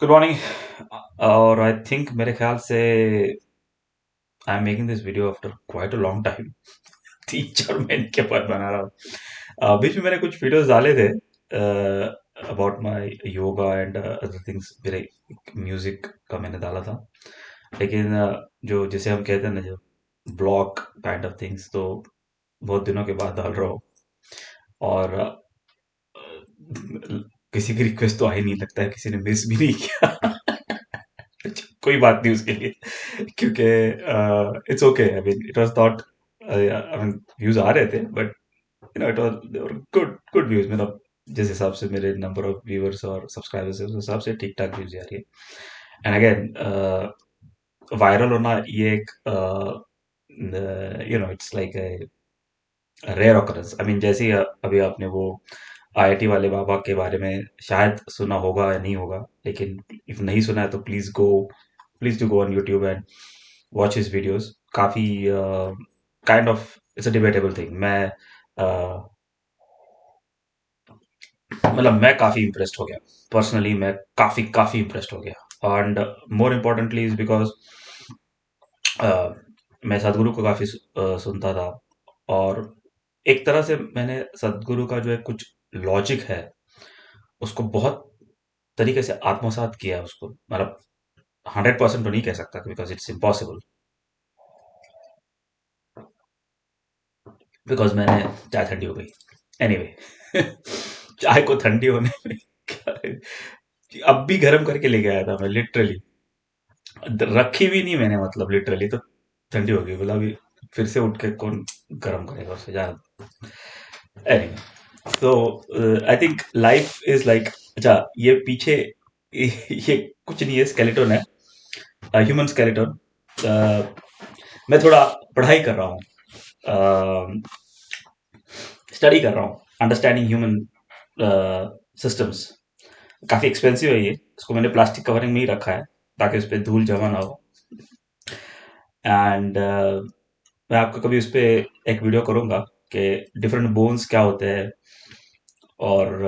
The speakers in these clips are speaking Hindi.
Good morning. और आई थिंक मेरे ख्याल से I am making this video after quite a long time. 3-4 महीने के बाद बना रहा हूँ। बीच में मैंने कुछ वीडियोस डाले थे about my yoga and other things. मेरे म्यूजिक का मैंने डाला था, लेकिन जो जिसे हम कहते हैं ना, जो ब्लॉग काइंड ऑफ थिंग्स, तो बहुत दिनों के बाद डाल रहा हूँ। और किसी की रिक्वेस्ट तो आई नहीं, लगता है किसी ने मिस भी नहीं किया। कोई बात नहीं उसके लिए, क्योंकि it's okay. I mean it was not, I mean views आ रहे थे, but you know it was good good views. मतलब जिस हिसाब से मेरे नंबर ऑफ व्यूअर्स और सब्सक्राइबर्स है, उस हिसाब से ठीक ठाक व्यूज आ रही है। एंड अगेन, वायरल होना ये एक it's like rare occurrence. I mean जैसे ही अभी आपने वो आईआईटी वाले बाबा के बारे में शायद सुना होगा या नहीं होगा, लेकिन इफ नहीं सुना है तो please do go on YouTube and watch his videos. काफी kind of it's a debatable thing. मैं काफी इम्प्रेस्ड हो गया। पर्सनली मैं काफी काफी इम्प्रेस्ड हो गया। And more importantly is because मैं सदगुरु को काफी सुनता था। और एक तरह से मैंने सदगुरु का जो है कुछ लॉजिक है, उसको बहुत तरीके से आत्मसात किया। उसको मतलब 100% तो नहीं कह सकता, बिकॉज इट्स इम्पॉसिबल। बिकॉज मैंने चाय ठंडी हो गई। एनीवे, चाय को ठंडी होने में अब भी गर्म करके लेके आया था मैं, लिटरली। रखी भी नहीं मैंने, मतलब लिटरली तो ठंडी हो गई। बोला अभी फिर से उठ के कौन गर्म करेगा उससे ज्यादा। एनीवे, तो I think life is like, अच्छा ये पीछे ये कुछ नहीं है, स्केलेटन है, ह्यूमन स्केलेटन। मैं थोड़ा पढ़ाई कर रहा हूँ, स्टडी कर रहा हूँ, अंडरस्टैंडिंग ह्यूमन सिस्टम्स। काफी एक्सपेंसिव है ये। इसको मैंने प्लास्टिक कवरिंग में ही रखा है, ताकि उस पर धूल जमा ना हो। एंड मैं आपको कभी उस पर एक वीडियो करूंगा कि डिफरेंट बोन्स क्या होते हैं, और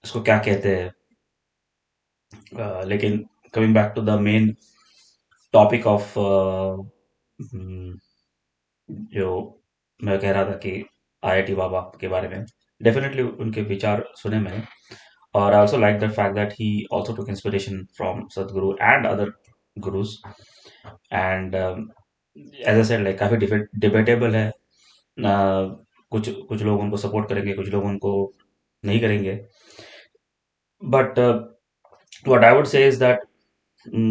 उसको क्या कहते हैं। लेकिन coming back to the main topic of जो मैं कह रहा था कि आईआईटी बाबा के बारे में, डेफिनेटली उनके विचार सुने मैंने। और I also like the fact that he also took inspiration from Sadhguru and other gurus. And as I said, like काफी डिबेटेबल है। कुछ कुछ लोग उनको सपोर्ट करेंगे, कुछ लोग उनको नहीं करेंगे। But what I would say is that,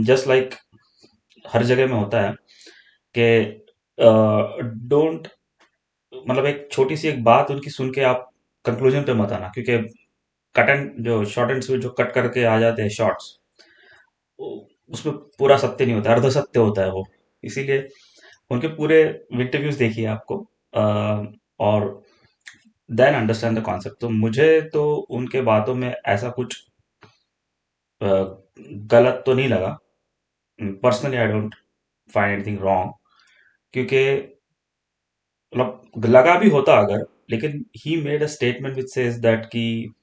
just like हर जगह में होता है कि डोंट, मतलब एक छोटी सी एक बात उनकी सुन के आप कंक्लूजन पे मत आना, क्योंकि कट एंड जो शॉर्ट एंड स्वीट जो कट करके आ जाते हैं शॉर्ट्स, उसमें पूरा सत्य नहीं होता, अर्ध सत्य होता है वो। इसीलिए उनके पूरे इंटरव्यूज देखिए आपको, और देन अंडरस्टैंड द कॉन्सेप्ट। तो मुझे तो उनके बातों में ऐसा कुछ अ, गलत तो नहीं लगा। Personally I don't find anything wrong, क्योंकि मतलब लगा भी होता अगर, लेकिन he made a statement which says that कि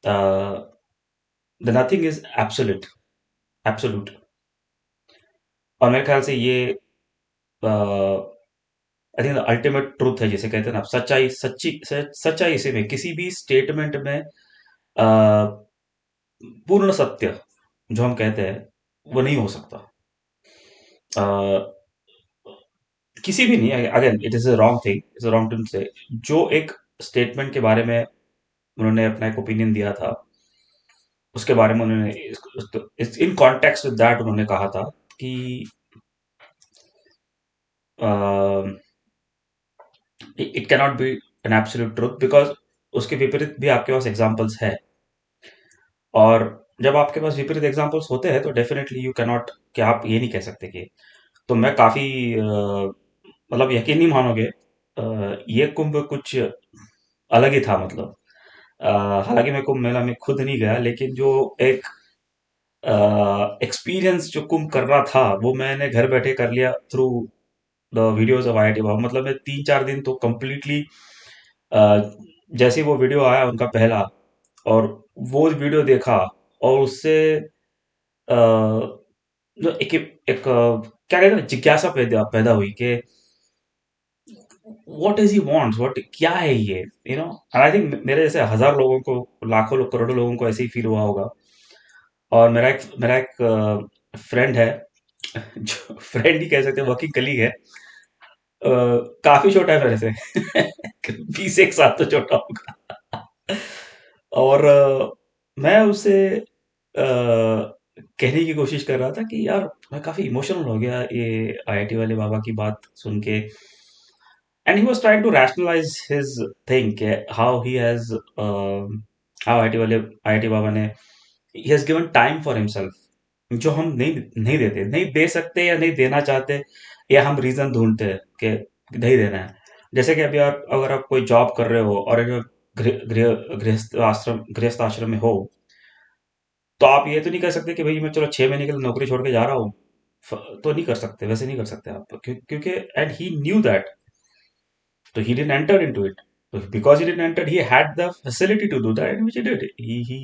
the nothing is absolute, absolute. और मेरे ख्याल से ये आई थिंक अल्टीमेट ट्रूथ है, जिसे कहते हैं ना, सच्चाई। सच्चाई इसी में, किसी भी स्टेटमेंट में पूर्ण सत्य जो हम कहते हैं, वो नहीं हो सकता। अ, किसी भी नहीं, again it is a wrong thing, it's a wrong to say. जो एक स्टेटमेंट के बारे में उन्होंने अपना एक ओपिनियन दिया था, उसके बारे में उन्होंने इन कॉन्टेक्स्ट विद दैट उन्होंने कहा था कि it can not be an absolute truth, because उसके विपरीत भी आपके पास एग्जांपल्स है। और जब आपके पास विपरीत एग्जांपल्स होते हैं, तो डेफिनेटली यू कैन नॉट, कि आप ये नहीं कह सकते कि। तो मैं काफी मतलब यकीन नहीं मानोगे, ये कुंभ कुछ अलग ही था। मतलब अ, हालांकि मैं कुंभ मेला में खुद नहीं गया, लेकिन जो एक एक्सपीरियंस जो कुंभ कर रहा था, वो मैंने घर बैठे कर लिया through the videos of IIT Baba. मतलब मैं 3-4 दिन तो कम्प्लीटली, जैसे ही वो वीडियो आया उनका पहला, और वो वीडियो देखा और उससे जो एक क्या कहते हैं ना, जिज्ञासा पैदा पैदा हुई कि what is he wants, what क्या है ये, आई थिंक मेरे जैसे हजार लोगों को, लाखों लोग, करोड़ों लोगों को ऐसे ही फील हुआ होगा। और मेरा एक फ्रेंड है, जो फ्रेंड ही कह सकते हैं, वर्किंग कलीग है, काफी छोटा है मेरे से, 20 एक साल तो छोटा होगा। और मैं उसे कहने की कोशिश कर रहा था कि यार मैं काफी इमोशनल हो गया ये आईआईटी वाले बाबा की बात सुन के। And he was trying to rationalize his thing कि how he has how IIT Baba ने he has given time for himself, जो हम नहीं देते, नहीं दे सकते या नहीं देना चाहते, या हम रीजन ढूंढते हैं कि नहीं देना है। जैसे कि अभी आप अगर आप कोई जॉब कर रहे हो और अगर गृहस्थ आश्रम में हो, तो आप ये तो नहीं कर सकते कि भाई मैं चलो 6 महीने के लिए नौकरी छोड़ के जा रहा हूँ। तो नहीं कर सकते, वैसे नहीं कर सकते आप, क्योंकि एंड ही न्यू दैट, तो he didn't enter into it. So because he didn't enter, he had the facility to do that, and which he did. He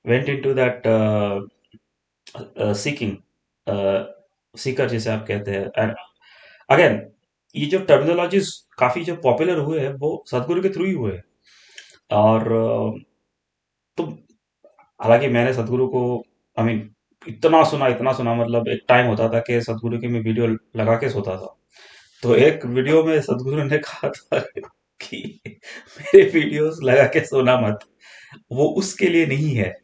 went into that seeking, uh, seeker जिसे आप कहते हैं। एंड अगेन, ये जो टर्मिनोलॉजीज काफी जो पॉपुलर हुए हैं वो सदगुरु के थ्रू ही हुए हैं। और तो हालांकि मैंने सदगुरु को, आई मीन, इतना सुना, मतलब एक टाइम होता था कि सदगुरु की मैं वीडियो लगा के सोता था। तो एक वीडियो में सदगुरु ने कहा था कि मेरे वीडियोस लगा के सोना मत, वो उसके लिए नहीं है,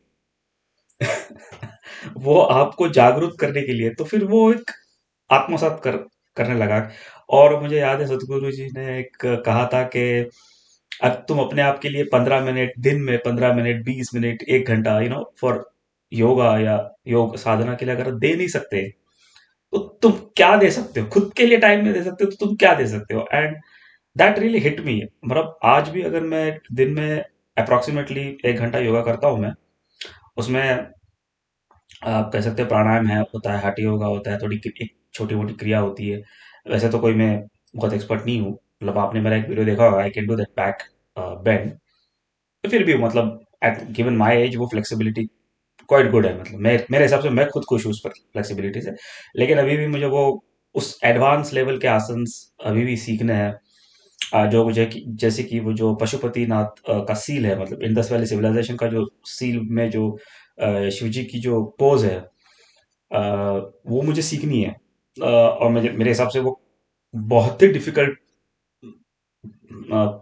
वो आपको जागरूक करने के लिए। तो फिर वो एक आत्मसात करने लगा। और मुझे याद है सदगुरु जी ने एक कहा था कि अब तुम अपने आप के लिए 15 मिनट दिन में, 15 मिनट, 20 मिनट, 1 घंटा, फॉर योगा या योग साधना के लिए अगर दे नहीं सकते, तो तुम क्या दे सकते हो? खुद के लिए टाइम नहीं दे सकते हो, तो तुम क्या दे सकते हो? And that really hit me. मतलब आज भी अगर मैं दिन में अप्रोक्सीमेटली 1 घंटा योगा करता हूँ मैं, उसमें आप कह सकते हैं प्राणायाम है, होता है, हाठी योगा होता है, थोड़ी एक छोटी मोटी क्रिया होती है। वैसे तो कोई मैं बहुत एक्सपर्ट नहीं हूँ, मतलब आपने मेरा एक वीडियो देखा होगा, I can do that back bend. तो फिर भी मतलब एट गिवन माई एज वो फ्लेक्सिबिलिटी क्वाइट गुड है, मतलब मैं, मेरे हिसाब से मैं खुद खुश हूँ उस पर फ्लेक्सिबिलिटी से। लेकिन अभी भी मुझे वो उस एडवांस लेवल के आसन्स अभी भी सीखने हैं। जो मुझे जैसे कि वो जो पशुपतिनाथ का सील है, मतलब इंडस वैली सिविलाइजेशन का जो सील में जो शिव जी की जो पोज है, अ, वो मुझे सीखनी है। और मुझे, मेरे हिसाब से वो बहुत ही डिफिकल्ट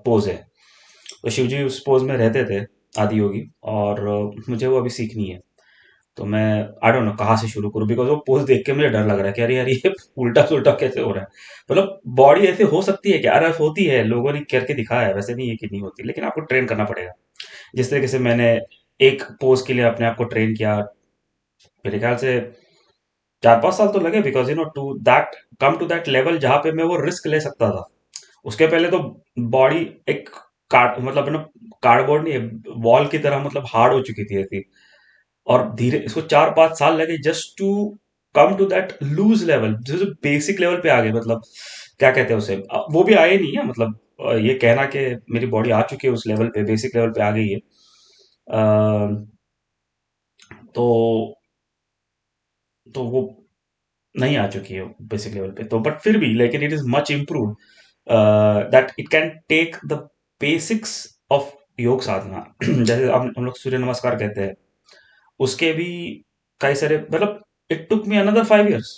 पोज है। तो शिव जी उस पोज में रहते थे, आदि योगी, और मुझे वो अभी सीखनी है। तो मैं आई डोंट नो कहाँ से शुरू करूँ, बिकॉज वो पोज देख के मुझे डर लग रहा है कि अरे यार ये उल्टा सुल्टा कैसे हो रहा है। मतलब बॉडी ऐसे हो सकती है क्या? अरे होती है, लोगों ने करके दिखाया है, वैसे नहीं है कि नहीं होती, लेकिन आपको ट्रेन करना पड़ेगा। जिस तरीके से मैंने एक पोज के लिए अपने आप को ट्रेन किया, मेरे ख्याल से 4 5 साल तो लगे, because to that, come to that level जहां पे मैं वो रिस्क ले सकता था। उसके पहले तो बॉडी एक कार्ड, मतलब कार्डबोर्ड नहीं, वॉल की तरह, मतलब हार्ड हो चुकी थी ऐसी। और धीरे इसको 4 5 साल लगे just to come to that loose level, जो बेसिक लेवल पे आ गए, मतलब क्या कहते हैं उसे, वो भी आए नहीं है, मतलब ये कहना कि मेरी बॉडी आ चुकी है उस लेवल पे, बेसिक लेवल पे आ गई है। तो वो नहीं आ चुकी है बेसिक लेवल पे, तो बट फिर भी, लेकिन it is much improve, that it can take the basics of yoga sadhana. जैसे हम लोग सूर्य नमस्कार कहते हैं, उसके भी कई सारे, मतलब it took me another 5 years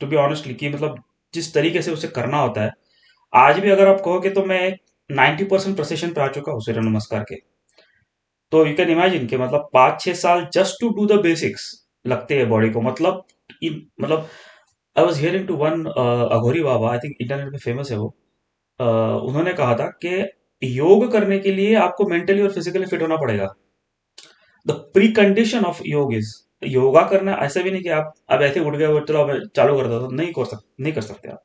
to be honestly, कि मतलब जिस तरीके से उसे करना होता है, आज भी अगर आप कहोगे तो मैं 90% प्रोसेशन पे आ चुका हूँ सूर्य नमस्कार के। तो यू कैन इमेजिन कि मतलब 5 6 साल just to do the basics लगते हैं बॉडी को, मतलब मतलब I was hearing to one Aghori Baba, I think internet पे फेमस है वो। उन्होंने कहा था कि योग करने के लिए आपको मेंटली और फिजिकली फिट होना पड़ेगा। द प्री कंडीशन ऑफ योग इज, योगा करना ऐसा भी नहीं कि आप अब ऐसे उठ गए और चलो अब चालू कर दो, तो नहीं कर सकते आप।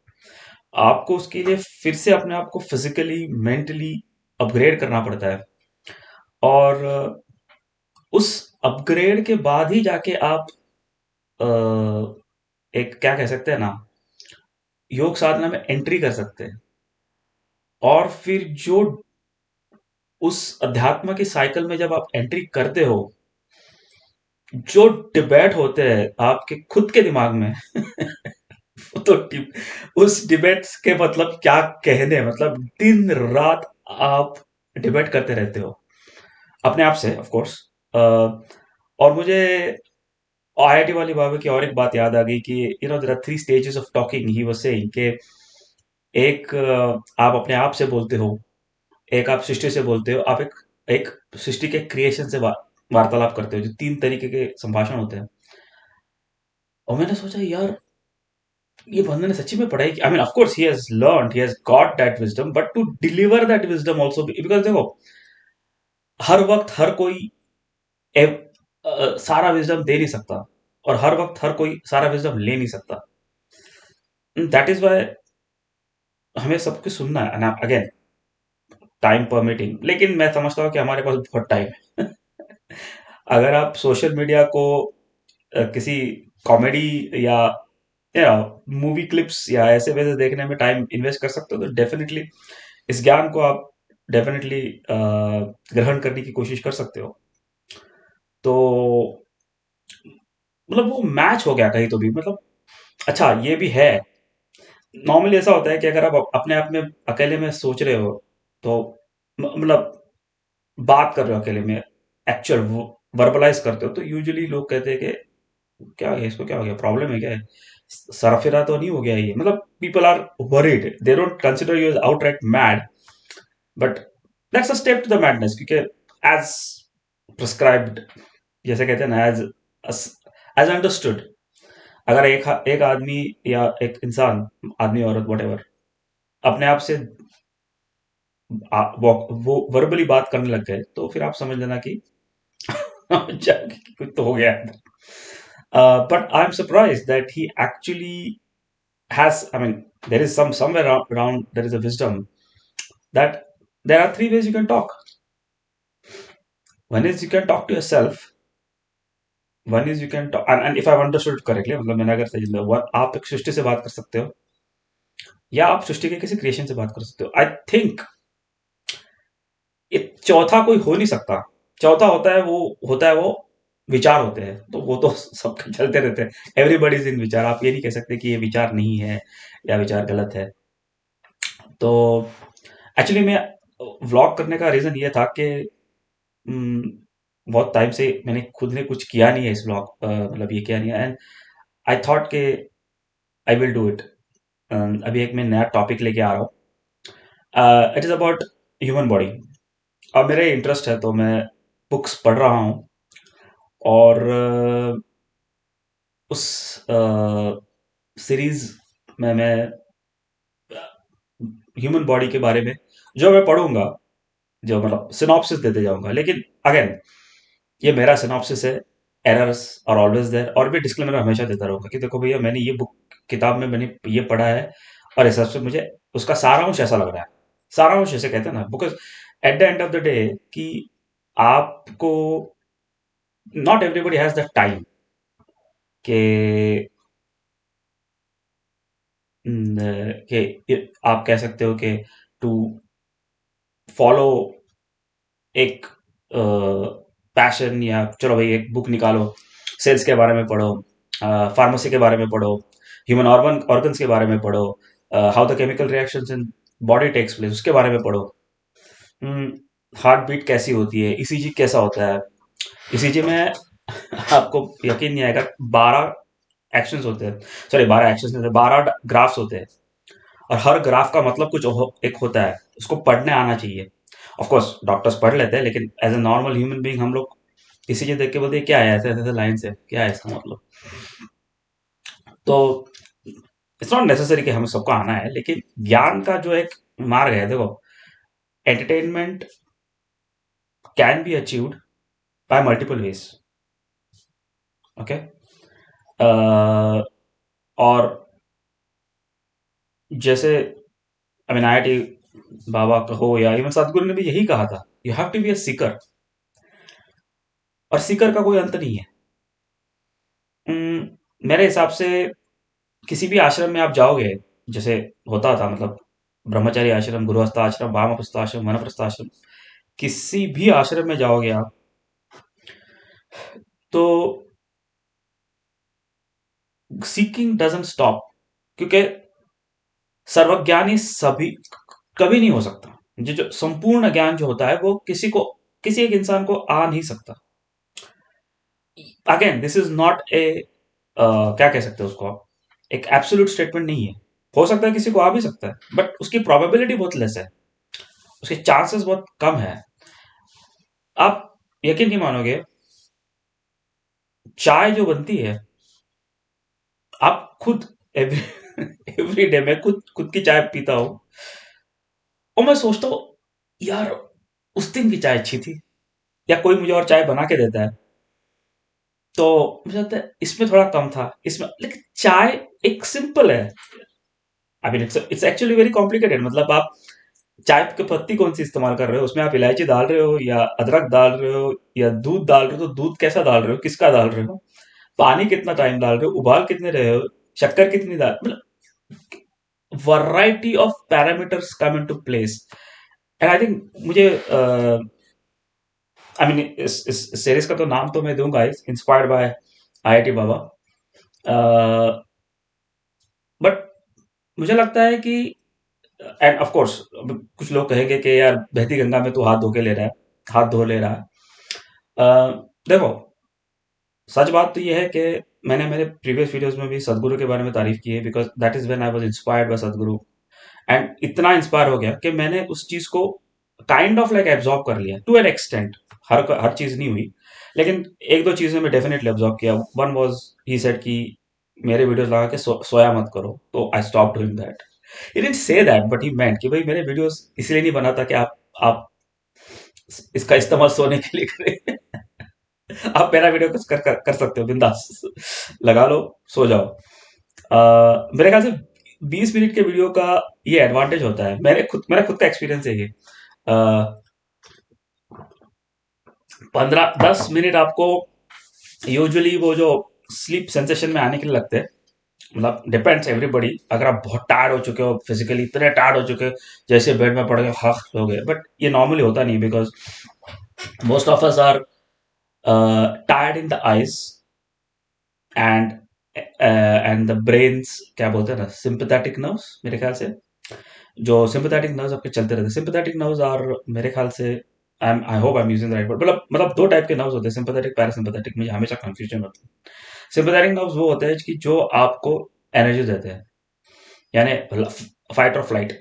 आपको उसके लिए फिर से अपने आप को फिजिकली, मेंटली अपग्रेड करना पड़ता है। और उस अपग्रेड के बाद ही जाके आप अ, एक क्या कह सकते हैं ना, योग साधना में एंट्री कर सकते हैं। और फिर जो उस अध्यात्म की साइकिल में जब आप एंट्री करते हो, जो डिबेट होते हैं आपके खुद के दिमाग में तो उस डिबेट्स के मतलब क्या कहने, मतलब दिन रात आप डिबेट करते रहते हो अपने आप से, ऑफ कोर्स। और मुझे आईआईटी वाली बाबा की और एक बात याद आ गई कि there are three stages of talking, he was saying कि एक आप अपने आप से बोलते हो, एक आप सृष्टि से बोलते हो, आप एक एक सृष्टि के क्रिएशन से वार्तालाप करते हो, जो तीन तरीके के संभाषण होते हैं। और मैंने सोचा यार, ये बंदे ने सच्ची में पढ़ाई की। I mean of course he has learned, he has got that wisdom, but to deliver that wisdom also, because देखो, हर वक्त हर कोई सारा विजडम दे नहीं सकता, और हर वक्त हर कोई सारा विजडम ले नहीं सकता। दैट इज वाई हमें सब कुछ सुनना है, अगेन टाइम परमिटिंग। लेकिन मैं समझता हूँ कि हमारे पास बहुत टाइम है। अगर आप सोशल मीडिया को किसी कॉमेडी या मूवी क्लिप्स या ऐसे वैसे देखने में टाइम इन्वेस्ट कर सकते हो, तो डेफिनेटली इस ज्ञान को आप डेफिनेटली ग्रहण करने की कोशिश कर सकते हो। तो मतलब वो मैच हो गया कहीं तो भी, मतलब अच्छा ये भी है। नॉर्मली ऐसा होता है कि अगर आप अपने आप में अकेले में सोच रहे हो, तो मतलब बात कर रहे हो अकेले में, एक्चुअल वर्बलाइज करते हो, तो यूजुअली लोग कहते हैं कि क्या है, इसको क्या हो गया, प्रॉब्लम है क्या है, सरफिरा तो नहीं हो गया ये, मतलब people are worried, they don't consider you as outright mad, but that's a step to the madness, क्योंकि एज प्रिस्क्राइब्ड, जैसे कहते हैं ना, एज एज अंडरस्टूड, अगर एक आदमी या एक इंसान, आदमी औरत वट अपने आप से वो वर्बली बात करने लग गए, तो फिर आप समझ लेना कि कुछ तो हो गया है। But I'm surprised that he actually has. I mean, there is somewhere around there is a wisdom that there are three ways you can talk. One is you can talk to yourself. One is you can talk, and if I've understood correctly, मतलब मैंने अगर सही लिया, one आप एक सृष्टि से बात कर सकते हो, या आप सृष्टि के किसी क्रिएशन से बात कर सकते हो। आई थिंक ये चौथा कोई हो नहीं सकता। चौथा होता है वो विचार होते हैं, तो वो तो सबके चलते रहते हैं, एवरीबॉडी इज इन विचार। आप ये नहीं कह सकते कि ये विचार नहीं है या विचार गलत है। तो एक्चुअली मैं व्लॉग करने का रीजन ये था कि बहुत टाइम से मैंने खुद ने कुछ किया नहीं है इस व्लॉग, मतलब ये किया नहीं है, एंड आई थॉट कि आई विल डू इट। अभी एक मैं नया टॉपिक लेके आ रहा हूँ, it is about human body. अब मेरे इंटरेस्ट है तो मैं बुक्स पढ़ रहा हूँ, और उस सीरीज में मैं ह्यूमन बॉडी के बारे में जो मैं पढ़ूंगा, जो मतलब सिनॉप्सिस देते जाऊंगा। लेकिन अगेन, ये मेरा सिनॉप्सिस है, एरर्स आर ऑलवेज देयर, और भी डिस्क्लेमर हमेशा देता रहूंगा कि देखो भैया, मैंने ये बुक किताब में मैंने ये पढ़ा है, और इस हिसाब से मुझे उसका सारांश ऐसा लग रहा है। सारांश ऐसे कहते हैं ना, because at the end of the day कि आपको, not everybody has the time कि आप कह सकते हो कि टू फॉलो एक पैशन, या चलो भाई एक बुक निकालो, सेल्स के बारे में पढ़ो, फार्मेसी के बारे में पढ़ो, ह्यूमन ऑर्गन्स के बारे में पढ़ो, how the chemical reactions in body takes place उसके बारे में पढ़ो, हार्ट बीट कैसी होती है, ईसीजी कैसा होता है। ईसीजी में आपको यकीन नहीं आएगा, 12 एक्शंस होते हैं, सॉरी 12 एक्शंस नहीं होते, 12 ग्राफ्स होते हैं, और हर ग्राफ का मतलब कुछ एक होता है, उसको पढ़ने आना चाहिए। ऑफ कोर्स डॉक्टर्स पढ़ लेते हैं, लेकिन as a normal human being हम लोग किसी चीज देख के बोलते हैं क्या है, ऐसे ऐसे लाइन से क्या है इसका मतलब। तो इट्स नॉट नेसेसरी कि हमें सबको आना है, लेकिन ज्ञान का जो एक मार्ग है, देखो, entertainment can be achieved by multiple ways. Okay, और जैसे आई मीन आईआईटी बाबा का हो, या इवन सदगुरु ने भी यही कहा था, you have to be a seeker, और सीकर का कोई अंत नहीं है। मेरे हिसाब से किसी भी आश्रम में आप जाओगे, जैसे होता था, मतलब ब्रह्मचारी आश्रम, गृहस्थ आश्रम, वामप्रस्थ आश्रम, वानप्रस्थ आश्रम, किसी भी आश्रम में जाओगे आप, तो सीकिंग डजंट स्टॉप, क्योंकि सर्वज्ञानी सभी कभी नहीं हो सकता। जो संपूर्ण ज्ञान जो होता है वो किसी एक इंसान को आ नहीं सकता। Again this is not a क्या कह सकते हैं उसको आप, एक एब्सोल्यूट स्टेटमेंट नहीं है। हो सकता है किसी को आ भी सकता है, बट उसकी प्रोबेबिलिटी बहुत लेस है, उसके चांसेस बहुत कम है। आप यकीन नहीं मानोगे, चाय जो बनती है, आप खुद एवरी एवरी डे में खुद खुद की चाय पीता हूं, और मैं सोचता हूँ यार उस दिन की चाय अच्छी थी, या कोई मुझे और चाय बना के देता है तो मुझे लगता है इसमें थोड़ा कम था, इसमें, लेकिन चाय एक सिंपल है। I mean it's actually very complicated. मतलब आप चाय की पत्ती कौन सी इस्तेमाल कर रहे हो, उसमें आप इलायची डाल रहे हो या अदरक डाल रहे हो या दूध डाल रहे हो, तो दूध कैसा डाल रहे हो, किसका डाल रहे हो, पानी कितना टाइम डाल रहे हो, उबाल कितने रहे हो, शक्कर कितनी डाल, मतलब variety of parameters come into place. And I think मुझे आई मीन इस सीरीज का तो नाम तो मैं दूंगा, inspired by IIT Baba. But मुझे लगता है कि, एंड ऑफ कोर्स कुछ लोग कहेंगे कि यार बहती गंगा में तू हाथ धो के ले रहा है, हाथ धो ले रहा है। देखो, सच बात तो ये है कि मैंने मेरे प्रीवियस वीडियोस में भी सदगुरु के बारे में तारीफ की है, because that is when I was inspired by सदगुरु। एंड इतना इंस्पायर हो गया कि मैंने उस चीज को काइंड ऑफ लाइक एब्जॉर्ब कर लिया टू एन एक्सटेंट। हर चीज नहीं हुई, लेकिन एक दो चीजें मैं डेफिनेटली एब्जॉर्ब किया। वन वाज, ही सेड कि मेरे वीडियोस लगा के सोया मत करो, तो I stop doing that. He didn't say that, but he meant कि भाई मेरे वीडियोस इसलिए नहीं बनाता कि आप इसका इस्तेमाल सोने के लिए करें। आप मेरा वीडियो कुछ कर सकते हो, बिंदास लगा लो, सो जाओ। मेरे ख्याल से 20 मिनट के वीडियो का ये एडवांटेज होता है, मेरा खुद का एक्सपीरियंस है ये। 15-10 मिनट आपको यूजुअली वो जो स्लीप सेंसेशन में आने के लिए लगते हैं। मतलब डिपेंड्स एवरीबडी, अगर आप बहुत टायर्ड हो चुके हो, फिजिकली इतने टायर्ड हो चुके हो, जैसे बेड में पड़ गए हक हो गए, बट ये नॉर्मली होता नहीं, because most of us are tired in the eyes and the brains, क्या बोलते हैं ना, सिंपैथेटिक नर्व्स, मेरे ख्याल से जो सिंपैथेटिक नर्व्स आपके चलते रहते हैं। सिंपैथेटिक नर्व्स आर, मेरे ख्याल से, I hope I am using the right word, मतलब दो टाइप के नर्व्स होते हैं, सिंपैथेटिक पैरासिम्पैथेटिक, मुझे हमेशा कंफ्यूजन होती है। सिंपैथेटिक नर्व्स वो होते हैं कि जो आपको एनर्जी देते हैं, यानी फाइट और फ्लाइट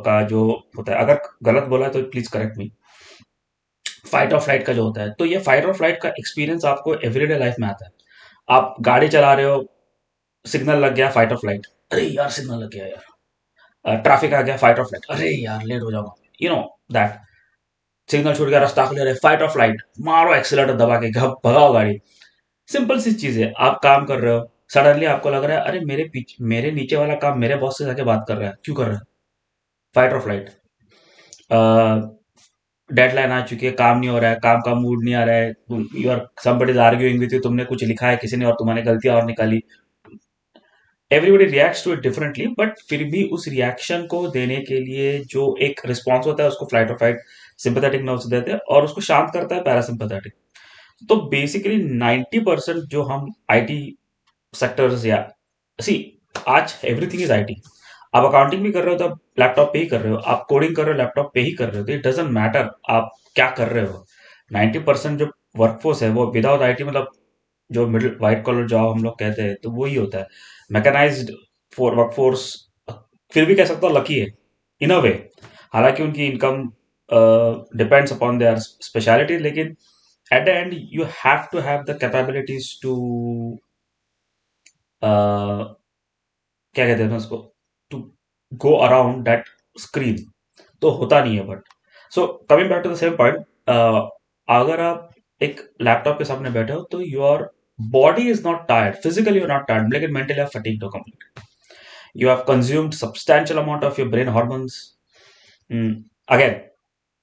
का जो होता है, अगर गलत बोला तो प्लीज करेक्ट मी। फाइट और फ्लाइट का जो होता है, तो ये फाइट और फ्लाइट का एक्सपीरियंस आपको एवरीडे लाइफ में आता है। आप गाड़ी चला रहे हो, सिग्नल लग गया, फाइट और फ्लाइट, अरे यार सिग्नल लग गया यार, ट्रैफिक आ गया, फाइट और फ्लाइट, अरे यार लेट हो जाऊंगा, यू नो दैट, सिग्नल छूट गया, रास्ता क्लियर है, फाइट और फ्लाइट, मारो एक्सीलेटर दबा के भगाओ गाड़ी। सिंपल सी चीज है, आप काम कर रहे हो, सडनली आपको लग रहा है अरे मेरे नीचे वाला काम मेरे बॉस से जाके बात कर रहा है, क्यों कर रहा है, फाइट और फ्लाइट। डेडलाइन आ चुकी है, काम नहीं हो रहा है, काम का मूड नहीं आ रहा है, you are somebody is arguing with you, तुमने कुछ लिखा है किसी ने और तुम्हारे गलतियां और निकाली। Everybody reacts to it differently, but फिर भी उस रिएक्शन को देने के लिए जो एक रिस्पॉन्स होता है, उसको फ्लाइट और फाइट सिंपैथेटिक नर्व देते हैं, और उसको शांत करता है पैरासिम्पैथेटिक। तो बेसिकली 90% जो हम आईटी सेक्टर्स या, सी, आज एवरीथिंग इज आईटी। आप अकाउंटिंग भी कर रहे हो तो आप लैपटॉप पे ही कर रहे हो, आप कोडिंग कर रहे हो लैपटॉप पे ही कर रहे हो, तो इट डजेंट मैटर आप क्या कर रहे हो। 90% जो वर्कफोर्स है वो विदाउट आईटी, मतलब जो मिडिल व्हाइट कॉलर जॉब हम लोग कहते हैं, तो वही होता है, मैकेनाइज्ड फॉर वर्कफोर्स। फिर भी कह सकता हूँ लकी है इन अ वे, हालांकि उनकी income depends upon their speciality, लेकिन at the end you have to have the capabilities to, क्या कहते हैं ना उसको, to go around that screen. तो होता नहीं है, but so coming back to the same point, अगर आप एक लैपटॉप के सामने बैठे हो तो your body is not tired, physically you not tired, लेकिन मेंटली आप फटीग्ड हो complete. You have consumed substantial amount of your brain hormones. Again,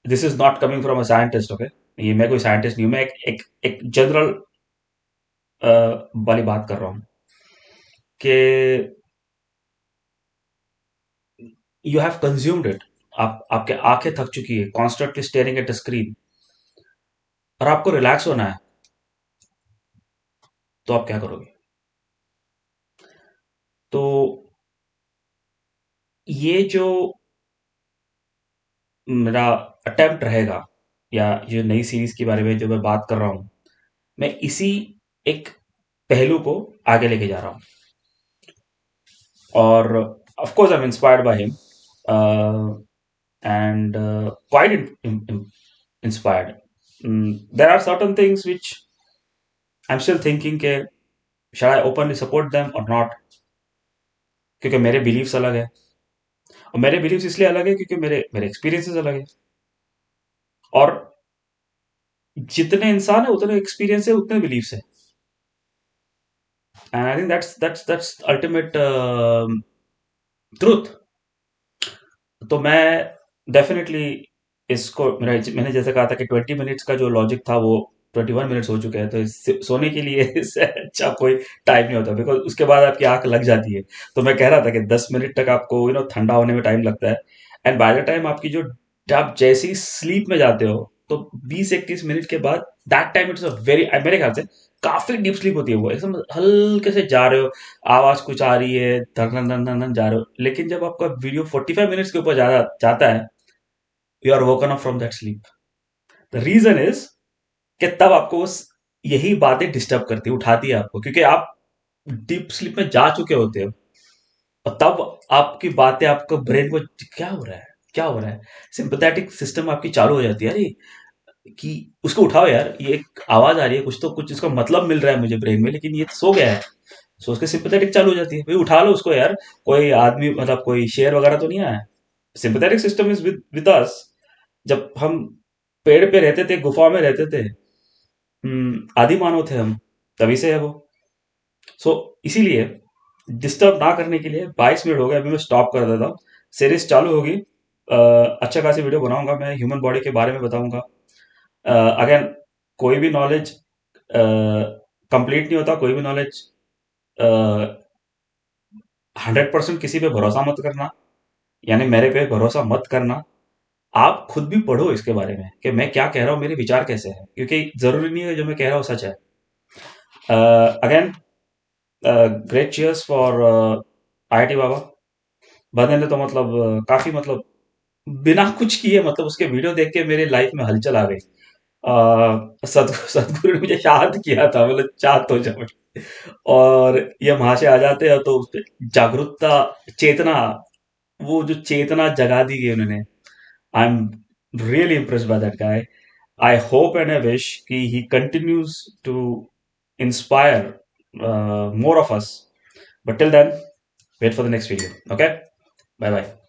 this is not coming from a scientist, okay? ये मैं कोई साइंटिस्ट नहीं हूँ, मैं एक जनरल वाली बात कर रहा हूँ कि यू हैव कंज्यूम्ड इट। आपके आंखें थक चुकी है constantly staring at the screen, और आपको रिलैक्स होना है, तो आप क्या करोगे? तो ये जो मेरा अटेम्प्ट रहेगा, या ये नई सीरीज के बारे में जो मैं बात कर रहा हूँ, मैं इसी एक पहलू को आगे लेके जा रहा हूँ। और of course I am inspired by him, and quite inspired. There are certain things which I'm still thinking के should I openly support them or not, क्योंकि मेरे बिलीव्स अलग है, और मेरे बिलीव्स इसलिए अलग है क्योंकि मेरे मेरे एक्सपीरियंसेस अलग है। और जितने इंसान है उतने एक्सपीरियंस है उतने बिलीव्स है, and I think that's ultimate truth. तो मैं डेफिनेटली इसको, मैंने जैसे कहा था कि 20 मिनट्स का जो लॉजिक था वो 21 मिनट्स हो चुके हैं, तो सोने के लिए इससे अच्छा कोई टाइम नहीं होता, बिकॉज उसके बाद आपकी आंख लग जाती है। तो मैं कह रहा था कि 10 मिनट तक आपको ठंडा होने में टाइम लगता है, एंड बाय द टाइम आपकी जो, आप जैसे ही स्लीप में जाते हो, तो 20-21 मिनट के बाद that time it's a very, मेरे ख्याल से काफी डीप स्लीप होती है वो, एकदम हल्के से जा रहे हो, आवाज कुछ आ रही है, धन धन धन धन धन जा रहे हो, लेकिन जब आपका वीडियो 45 मिनट्स के ऊपर जाता है, you are woken up from that sleep. The reason is कि तब आपको यही बातें डिस्टर्ब करती है, उठाती है आपको, क्योंकि आप डीप स्लीप में जा चुके होते हो, और तब आपकी बातें, आपको ब्रेन को क्या हो रहा है, क्या हो रहा है, सिंपैथेटिक सिस्टम आपकी चालू हो जाती है, अरे कि उसको उठाओ यार, ये एक आवाज आ रही है, कुछ तो कुछ इसका मतलब मिल रहा है मुझे ब्रेन में, लेकिन ये तो सो गया है। सो उसके सिंपैथेटिक चालू हो जाती है, भाई उठा लो उसको यार, कोई आदमी, मतलब कोई शेर वगैरह तो नहीं आया। Sympathetic system is with us. जब हम पेड़ पे रहते थे, गुफा में रहते थे, आदि मानव थे हम, तभी से है वो। सो इसीलिए डिस्टर्ब ना करने के लिए 22 मिनट हो गए, अभी मैं स्टॉप कर देता हूँ। सीरीज चालू होगी, अच्छा खासी वीडियो बनाऊंगा, मैं ह्यूमन बॉडी के बारे में बताऊंगा। अगेन, कोई भी नॉलेज कंप्लीट नहीं होता, कोई भी नॉलेज 100% किसी पे भरोसा मत करना, यानी मेरे पे भरोसा मत करना। आप खुद भी पढ़ो इसके बारे में कि मैं क्या कह रहा हूँ, मेरे विचार कैसे हैं, क्योंकि जरूरी नहीं है जो मैं कह रहा हूँ सच है। Again, great cheers for IIT Baba. बंदे ने तो मतलब काफी, मतलब बिना कुछ किए, मतलब उसके वीडियो देख के मेरे लाइफ में हलचल आ गई। सदगुरु ने मुझे शांत किया था, मतलब शांत हो जाओ, और ये वहां से आ जाते हैं तो उस पे जागरूकता, चेतना, वो जो चेतना जगा दी गई उन्होंने, I am really impressed by that guy. I hope and I wish he continues to inspire more of us. But till then, wait for the next video. Okay? Bye bye.